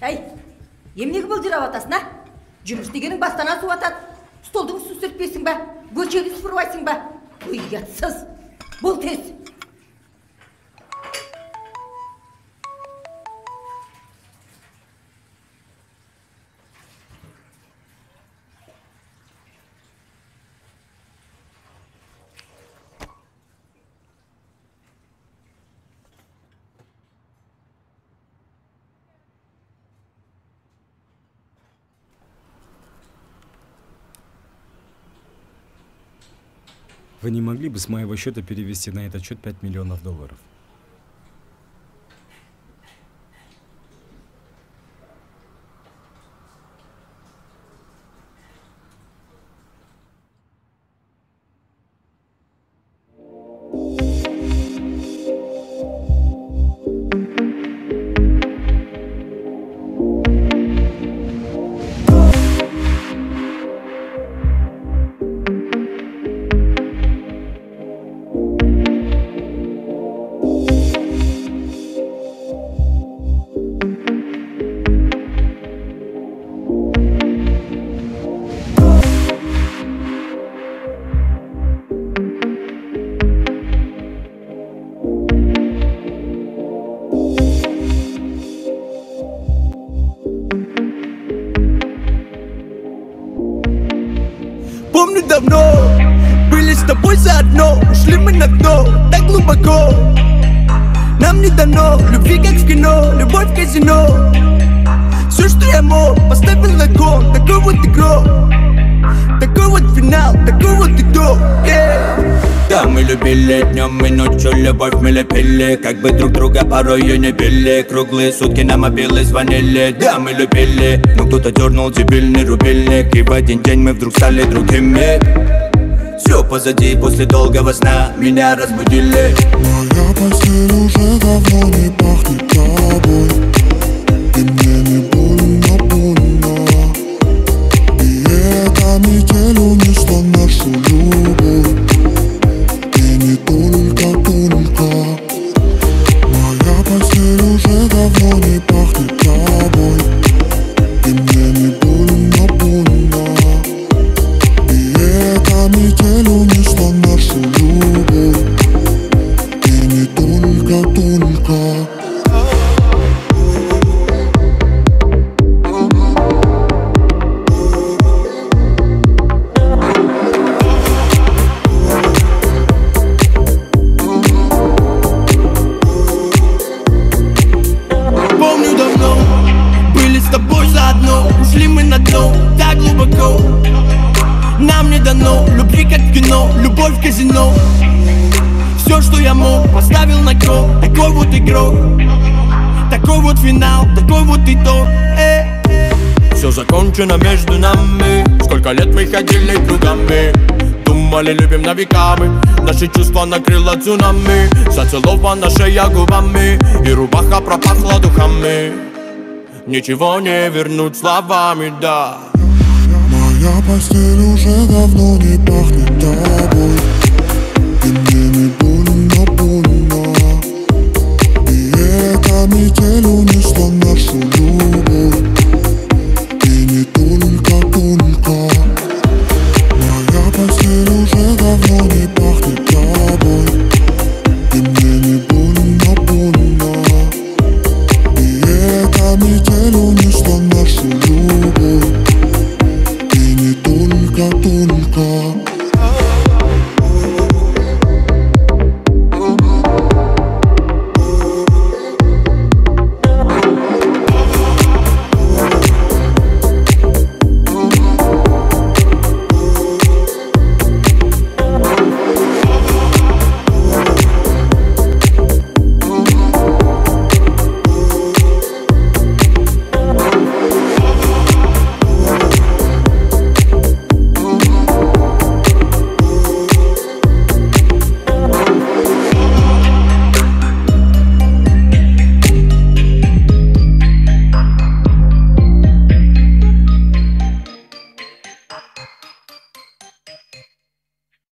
Әй, емнегі бұлдырап атасың, а? Жұмыс дегенің бастан асу атады. Столдың су сүртпесің бе? Бөлшегі сүрвайсың бе? Ұятсыз. Бұл тез. Вы не могли бы с моего счета перевести на этот счет $5 миллионов? давно были с тобой заодно. Ушли мы на дно, так глубоко. Нам не дано любви, как в кино, любовь в казино. Все, что я мог, поставил на кон. Такой вот игрок, такой вот финал, такой вот итог, Да, мы любили днем и ночью, любовь мы лепили. Как бы друг друга порой и не били. Круглые сутки на мобилы звонили. Да, мы любили, но кто-то дернул дебильный рубильник. И в один день мы вдруг стали другими. Все позади, после долгого сна меня разбудили. Моя постель уже давно не пахнет тобой. И мне не больно, больно. И эта метель унесла нашу любовь. И не только. Моя постель уже давно не пахнет тобой. И мне не больно, больно. И эта метель унесла нашу любовь. И не только. Помню давно, были с тобой заодно. Ушли мы на дно, так глубоко. Нам не дано любви, как в кино, любовь в казино. Все, что я мог, поставил на кон. Такой вот игрок, такой вот финал, такой вот итог. Все закончено между нами. Сколько лет мы ходили кругами. Думали, любим на веками. Наши чувства накрыло цунами. Зацелована шея губами. И рубаха пропахла духами. Ничего не вернуть словами, да. Моя постель уже давно не пахнет тобой. И мне не больно, больно. И эта метель унесла нашу любовь. И не только. Моя постель уже давно не пахнет тобой. И мне не больно, больно. И эта метель унесла